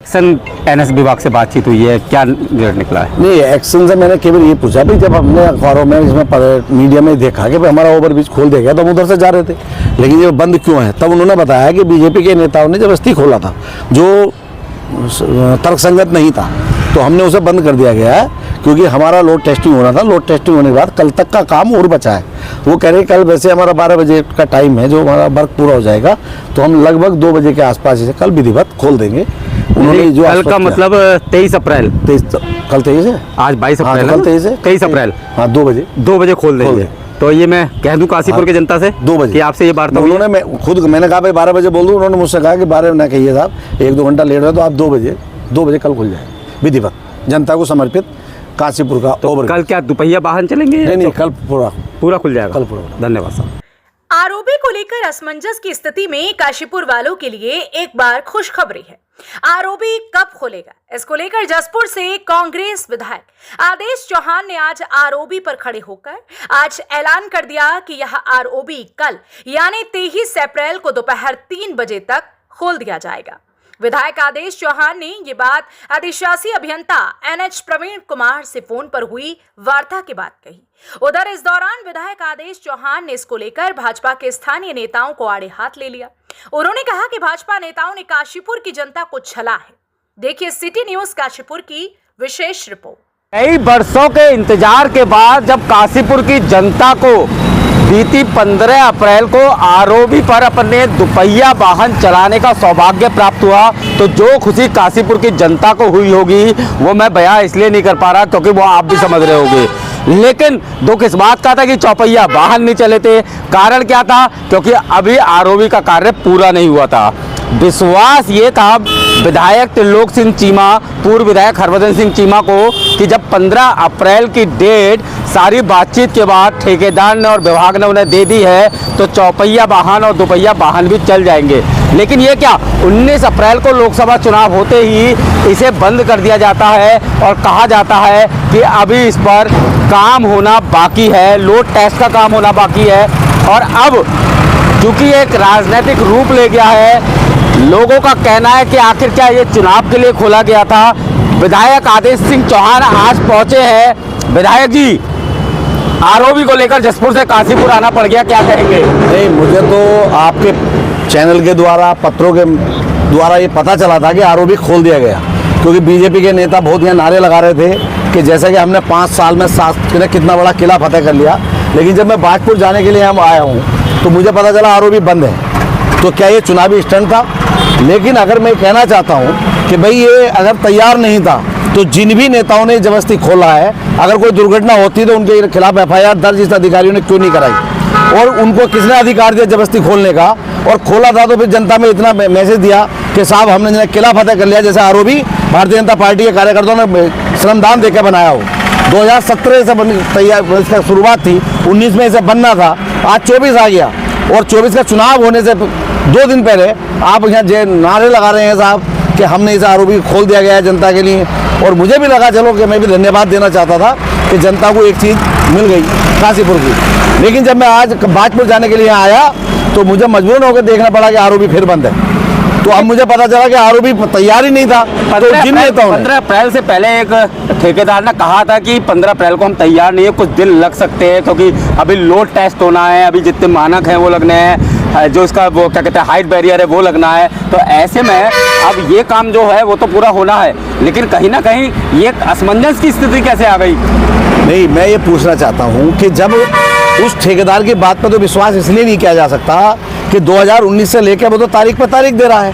Action NS विभाग से बातचीत हुई है, क्या रिजल्ट निकला है? नहीं, एक्शन से मैंने केवल ये पूछा भी, जब हमने अखबारों में इसमें मीडिया में देखा कि भाई हमारा ओवरब्रिज खोल देगा तो हम उधर से जा रहे थे, लेकिन ये बंद क्यों है, तब उन्होंने बताया कि बीजेपी के नेताओं ने जबरदस्ती खोला था जो तर्कसंगत नहीं था, तो हमने उसे बंद कर दिया गया है क्योंकि हमारा लोड टेस्टिंग होना था। लोड टेस्टिंग होने के बाद कल तक का काम और बचा है। वो कह रहे कल वैसे हमारा 12 बजे का टाइम है, जो हमारा वर्क पूरा हो जाएगा तो हम लगभग 2 बजे के आसपास इसे कल विधिवत खोल देंगे। उन्होंने जो कल का मतलब 23 अप्रैल, कल 23 है, आज 22 अप्रैल, कल 23 है, 23 अप्रैल, हाँ 2 बजे खोल देंगे। तो ये मैं कह दूं काशीपुर की जनता से 2 बजे कि आपसे ये वार्ता हुई। उन्होंने मैंने कहा भाई 12 बजे बोल दूं, उन्होंने मुझसे कहा कि 12 ना कहिए साहब, 1-2 घंटा लेट हो तो आप 2 बजे कल खुल जाए विधिवत जनता को समर्पित काशीपुर का ओवर। कल क्या दुपहिया वाहन चलेंगे? नहीं, कल पूरा खुल जाएगा, कल पूरा। धन्यवाद साहब। आरओबी को लेकर असमंजस की स्थिति में काशीपुर वालों के लिए एक बार खुशखबरी है। आरओबी कब खोलेगा, इसको लेकर जसपुर से कांग्रेस विधायक आदेश चौहान ने आज आरओबी पर खड़े होकर आज ऐलान कर दिया कि यह आरओबी कल यानी 23 अप्रैल को दोपहर 3 बजे तक खोल दिया जाएगा। विधायक आदेश चौहान ने ये बात अधिशासी अभियंता एनएच प्रवीण कुमार से फोन पर हुई वार्ता के बाद कही। उधर इस दौरान विधायक आदेश चौहान ने इसको लेकर भाजपा के स्थानीय नेताओं को आड़े हाथ ले लिया। उन्होंने कहा कि भाजपा नेताओं ने काशीपुर की जनता को छला है। देखिए सिटी न्यूज काशीपुर की विशेष रिपोर्ट। कई वर्षों के इंतजार के बाद जब काशीपुर की जनता को बीती 15 अप्रैल को आरओबी पर अपने दुपहिया वाहन चलाने का सौभाग्य प्राप्त हुआ, तो जो खुशी काशीपुर की जनता को हुई होगी वो मैं बयां इसलिए नहीं कर पा रहा क्योंकि वो आप भी समझ रहे होंगे। लेकिन दुख इस बात का था कि चौपहिया वाहन नहीं चले थे। कारण क्या था? क्योंकि अभी आरओबी का कार्य पूरा नहीं हुआ था। विश्वास ये था विधायक त्रिलोक सिंह चीमा, पूर्व विधायक हरभजन सिंह चीमा को कि जब 15 अप्रैल की डेट सारी बातचीत के बाद ठेकेदार ने और विभाग ने उन्हें दे दी है तो चौपहिया वाहन और दुपहिया वाहन भी चल जाएंगे। लेकिन ये क्या, 19 अप्रैल को लोकसभा चुनाव होते ही इसे बंद कर दिया जाता है और कहा जाता है कि अभी इस पर काम होना बाकी है, लोड टेस्ट का काम होना बाकी है। और अब चूंकि एक राजनीतिक रूप ले गया है, लोगों का कहना है कि आखिर क्या ये चुनाव के लिए खोला गया था। विधायक आदेश सिंह चौहान आज पहुंचे हैं। विधायक जी, आरओबी को लेकर जसपुर से काशीपुर आना पड़ गया, क्या कहेंगे? नहीं, मुझे तो आपके चैनल के द्वारा, पत्रों के द्वारा ये पता चला था कि आरओबी खोल दिया गया, क्योंकि बीजेपी के नेता बहुत यहाँ नारे लगा रहे थे कि जैसे कि हमने 5 साल में कितना बड़ा किला फतेह कर लिया। लेकिन जब मैं बाजपुर जाने के लिए यहाँ आया हूँ तो मुझे पता चला आरओबी बंद है। तो क्या ये चुनावी स्टंट था? लेकिन अगर मैं कहना चाहता हूँ कि भाई ये अगर तैयार नहीं था तो जिन भी नेताओं ने जबरदस्ती खोला है, अगर कोई दुर्घटना होती तो उनके खिलाफ एफआईआर दर्ज इस अधिकारियों ने क्यों नहीं कराई? और उनको किसने अधिकार दिया जबरदस्ती खोलने का? और खोला था तो फिर जनता में इतना मैसेज दिया कि साहब हमने किला फतेह कर लिया, जैसे आरओबी भारतीय जनता पार्टी के कार्यकर्ताओं ने श्रमदान देकर बनाया हो। 2017 से तैयार इसका शुरुआत थी, 19 में इसे बनना था, आज 24 आ गया और 24 का चुनाव होने से 2 दिन पहले आप यहाँ नारे लगा रहे हैं साहब कि हमने इस आरओबी खोल दिया गया है जनता के लिए। और मुझे भी लगा चलो कि मैं भी धन्यवाद देना चाहता था कि जनता को एक चीज़ मिल गई काशीपुर की। लेकिन जब मैं आज बाजपुर जाने के लिए आया तो मुझे मजबूरन होकर देखना पड़ा कि आरओबी फिर बंद है। तो अब मुझे पता चला कि आरओबी तैयार ही नहीं था। तो जिन नेताओं ने 15 अप्रैल से पहले एक ठेकेदार ने कहा था कि 15 अप्रैल को हम तैयार नहीं है, कुछ दिन लग सकते हैं क्योंकि अभी लोड टेस्ट होना है, अभी जितने मानक हैं वो लगने हैं, जो इसका वो क्या कहते हैं हाइट बैरियर है वो लगना है। तो ऐसे में अब ये काम जो है वो तो पूरा होना है, लेकिन कहीं ना कहीं ये असमंजस की स्थिति कैसे आ गई? नहीं, मैं ये पूछना चाहता हूँ कि जब उस ठेकेदार की बात पर तो विश्वास इसलिए नहीं किया जा सकता कि 2019 से लेकर वो तो तारीख पर तारीख दे रहा है,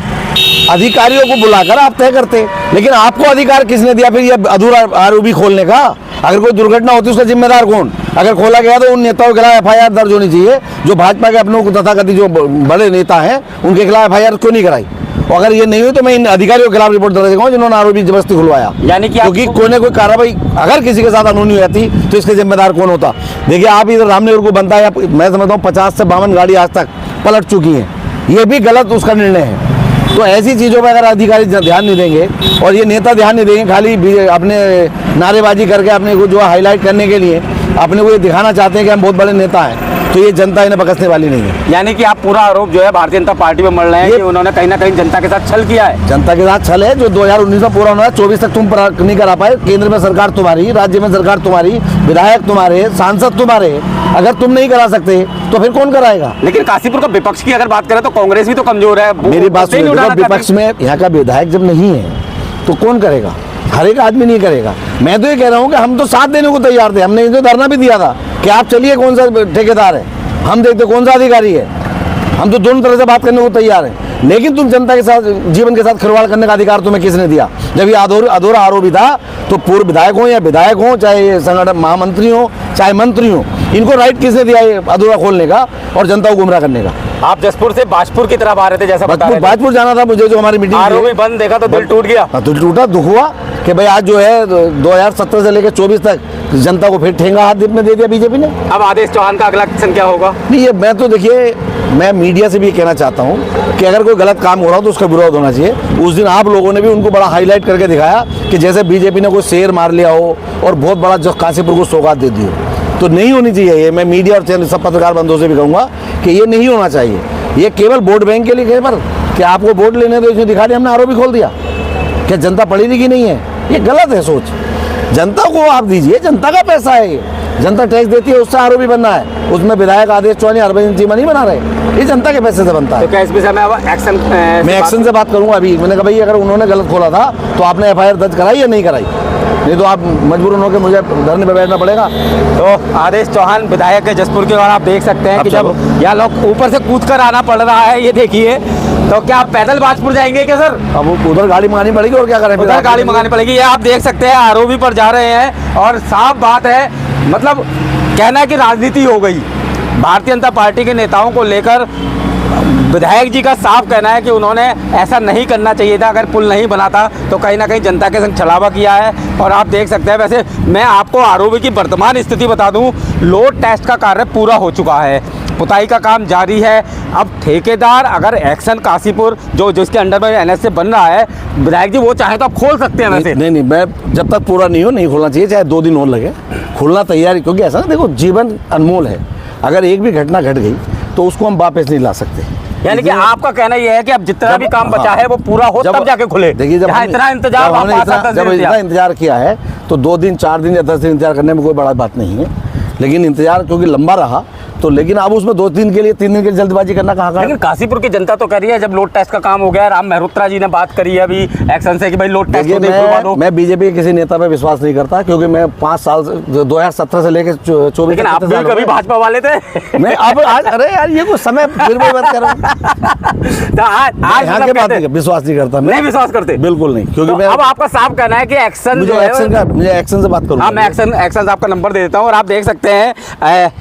अधिकारियों को बुलाकर आप तय करते। लेकिन आपको अधिकार किसने दिया फिर ये अधूरा आरओबी खोलने का? अगर कोई दुर्घटना होती है उसका जिम्मेदार कौन? अगर खोला गया तो उन नेताओं के खिलाफ एफआईआर दर्ज होनी चाहिए, जो भाजपा के अपनों को तथाकथित जो बड़े नेता हैं उनके खिलाफ एफआईआर क्यों नहीं कराई? और अगर ये नहीं हुई तो मैं इन अधिकारियों के खिलाफ रिपोर्ट दर्ज करूंगा जिन्होंने आरओबी जबरदस्ती खुलवाया। यानी कि क्योंकि कोई ना कोई कार्रवाई अगर किसी के साथ अनहोनी हो जाती तो इसके जिम्मेदार कौन होता? देखिए, आप इधर रामनगर को बनता है, मैं समझता हूँ 50 से 52 गाड़ी आज तक पलट चुकी हैं, ये भी गलत उसका निर्णय है। तो ऐसी चीज़ों पर अगर अधिकारी ध्यान नहीं देंगे और ये नेता ध्यान नहीं देंगे, खाली अपने नारेबाजी करके अपने को जो हाईलाइट करने के लिए अपने को ये दिखाना चाहते हैं कि हम बहुत बड़े नेता हैं, तो ये जनता इन्हें बख्शने वाली नहीं है। यानी कि आप पूरा आरोप जो है भारतीय जनता पार्टी पे मल रहे हैं ये- कि उन्होंने कहीं ना कहीं जनता के साथ छल किया है। जनता के साथ छल है जो 2019 में पूरा होना है, 24 तक तुम नहीं करा पाए। केंद्र में सरकार तुम्हारी, राज्य में सरकार तुम्हारी, विधायक तुम्हारे, सांसद तुम्हारे, अगर तुम नहीं करा सकते तो फिर कौन कराएगा? लेकिन काशीपुर का विपक्ष की अगर बात करें तो कांग्रेस भी तो कमजोर है। मेरी बात उससे नहीं सुनिए, उठाना विपक्ष चाहती। में यहाँ का विधायक जब नहीं है तो कौन करेगा? हर एक आदमी नहीं करेगा। मैं तो ये कह रहा हूँ कि हम तो साथ देने को तैयार थे। हमने इनको धरना भी दिया था कि आप चलिए, कौन सा ठेकेदार है, हम देखते कौन सा अधिकारी है। हम तो दोनों तरह से बात करने को तैयार हैं, लेकिन तुम जनता के साथ, जीवन के साथ खिलवाड़ करने का अधिकार तुम्हें किसने दिया? जब ये अधूरा आरोपी था तो पूर्व विधायक हो या विधायक हो, चाहे ये संगठन महामंत्री हो, चाहे मंत्री हो, इनको राइट किसने दिया ये अधूरा खोलने का और जनता को गुमराह करने का? आप जसपुर से बाजपुर की तरफ आ रहे थे जैसा बता रहे थे। बाजपुर जाना था मुझे, जो हमारी मीटिंग आरोपी बंद देखा तो दिल टूट गया। दिल टूटा, दुख हुआ कि भाई आज जो है 2017 से लेकर 24 तक जनता को फिर ठेंगा हाथ में दे दिया बीजेपी ने। अब आदेश चौहान का अगला एक्शन क्या होगा? नहीं, ये मैं तो देखिए, मैं मीडिया से भी ये कहना चाहता हूँ कि अगर कोई गलत काम हो रहा हो तो उसका विरोध होना चाहिए। उस दिन आप लोगों ने भी उनको बड़ा हाईलाइट करके दिखाया कि जैसे बीजेपी ने कोई शेर मार लिया हो और बहुत बड़ा जो काशीपुर को सौगात दे दी हो, तो नहीं होनी चाहिए ये। मैं मीडिया और चैनल सब पत्रकार बंधुओं से भी कहूँगा कि ये नहीं होना चाहिए। ये केवल वोट बैंक के लिए केवल कि आपको वोट लेने दो, इसमें दिखा दिया हमने आरोपी खोल दिया। क्या जनता पढ़ी लिखी नहीं है? ये गलत है सोच। जनता को आप दीजिए, जनता का पैसा है ये, जनता टैक्स देती है, उससे आरोपी बनना है। उसमें विधायक आदेश चौहान या अरविंद चीमा नहीं बना रहे, ये जनता के पैसे से बनता है। तो क्या इस विषय में अब एक्शन? मैं एक्शन से बात करूंगा अभी। मैंने कहा भाई अगर उन्होंने गलत खोला था तो आपने एफआईआर दर्ज कराई या नहीं कराई? नहीं तो आप मजबूर होकर मुझे धरने पर बैठना पड़ेगा। तो आदेश चौहान विधायक है जसपुर के, और आप देख सकते हैं कि जब यहाँ लोग ऊपर से कूद कर आना पड़ रहा है, ये देखिए। तो क्या आप पैदल बाजपुर जाएंगे क्या सर? अब उधर गाड़ी मंगानी पड़ेगी और क्या करें? उधर गाड़ी मंगानी पड़ेगी। ये आप देख सकते हैं आरोपी पर जा रहे हैं और साफ बात है, मतलब कहना है कि राजनीति हो गई। भारतीय जनता पार्टी के नेताओं को लेकर विधायक जी का साफ कहना है कि उन्होंने ऐसा नहीं करना चाहिए था। अगर पुल नहीं बनाता तो कहीं ना कहीं जनता के संग छलावा किया है। और आप देख सकते हैं, वैसे मैं आपको आरोपी की वर्तमान स्थिति बता दूं, लोड टेस्ट का कार्य पूरा हो चुका है, पुताई का काम जारी है। अब ठेकेदार अगर एक्शन काशीपुर जो जिसके अंडर में एनएस से बन रहा है, विधायक जी वो चाहे तो आप खोल सकते हैं। वैसे नहीं, मैं जब तक पूरा नहीं हो नहीं खोलना चाहिए, चाहे 2 दिन और लगे, खुलना तैयार। क्योंकि ऐसा ना, देखो जीवन अनमोल है। अगर एक भी घटना घट गई तो उसको हम वापस नहीं ला सकते। यानी कि आपका कहना यह है कि अब जितना भी काम बचा है वो पूरा हो तब जाके खुले। देखिए, जब इतना इंतजार इतना इंतजार किया है तो 2 दिन 4 दिन या 10 दिन इंतजार करने में कोई बड़ा बात नहीं है। लेकिन इंतजार क्योंकि लंबा रहा तो, लेकिन अब उसमें 2 दिन के लिए 3 दिन के लिए जल्दबाजी करना कहाँ का? लेकिन काशीपुर की जनता तो कह रही है जब लोड टेस्ट का काम हो गया, राम मेहरोत्रा जी ने बात करी है अभी एक्शन से कि भाई लोड टेस्ट मैं बीजेपी के किसी नेता पे विश्वास नहीं करता, क्योंकि मैं 5 साल 2017 से लेकर 24। लेकिन आप भी कभी भाजपा वाले थे। मैं अब आज, अरे यार ये कुछ समय फिर मैं बात कर रहा हूँ। तो आज यहाँ के बात विश्वास नहीं करता, नहीं विश्वास करते, बिल्कुल नहीं। क्योंकि मैं अब आपका साफ कहना है कि एक्शन, मुझे एक्शन से बात करूँ। हाँ, मैं एक्शन आपका नंबर दे देता हूँ। और आप देख सकते हैं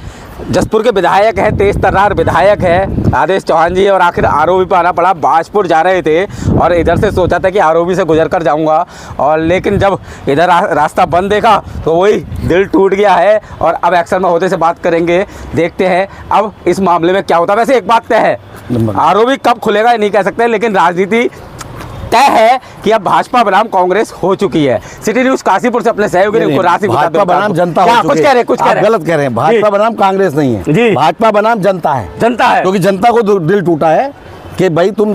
जसपुर के विधायक है, तेज तर्रार विधायक है आदेश चौहान जी, और आखिर आरोपी पर आना पड़ा। बाजपुर जा रहे थे और इधर से सोचा था कि आरोपी से गुजर कर जाऊंगा, और लेकिन जब इधर रास्ता बंद देखा तो वही दिल टूट गया है। और अब एक्शन में होते से बात करेंगे, देखते हैं अब इस मामले में क्या होता है। वैसे एक बात तय है, आरोपी कब खुलेगा ये नहीं कह सकते, लेकिन राजनीति तय है कि अब भाजपा बनाम कांग्रेस हो चुकी है। सिटी न्यूज़ काशीपुर से अपने सहयोगी भाजपा बनाम जनता हो चुकी है। कुछ कह रहे हैं, गलत कह रहे हैं। भाजपा बनाम कांग्रेस नहीं है जी, भाजपा बनाम जनता है। जनता है, क्योंकि जनता को दिल टूटा है कि भाई तुम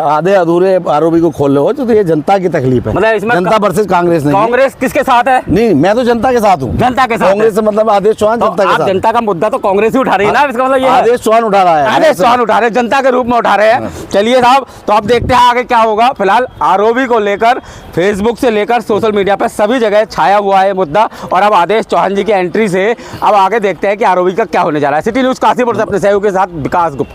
आधे अधूरे आरोपी को खोल रहे हो, तो ये जनता की तकलीफ है। मतलब इसमें जनता वर्सेस कांग्रेस नहीं। कांग्रेस किसके साथ है? नहीं, मैं तो जनता के साथ हूँ। जनता के साथ कांग्रेस से मतलब आदेश चौहान जनता के साथ। जनता का मुद्दा तो कांग्रेस ही उठा रही है ना, इसका मतलब ये आदेश चौहान उठा रहा है, आदेश चौहान उठा रहे हैं, जनता के रूप में उठा रहे हैं। चलिए साहब, तो अब देखते हैं आगे क्या होगा। फिलहाल आरोपी को लेकर फेसबुक से लेकर सोशल मीडिया पर सभी जगह छाया हुआ है मुद्दा, और अब आदेश चौहान जी की एंट्री से अब आगे देखते हैं कि आरोपी का क्या होने जा रहा है। सिटी न्यूज़ काशीपुर से अपने सहयोगी के साथ विकास गुप्ता।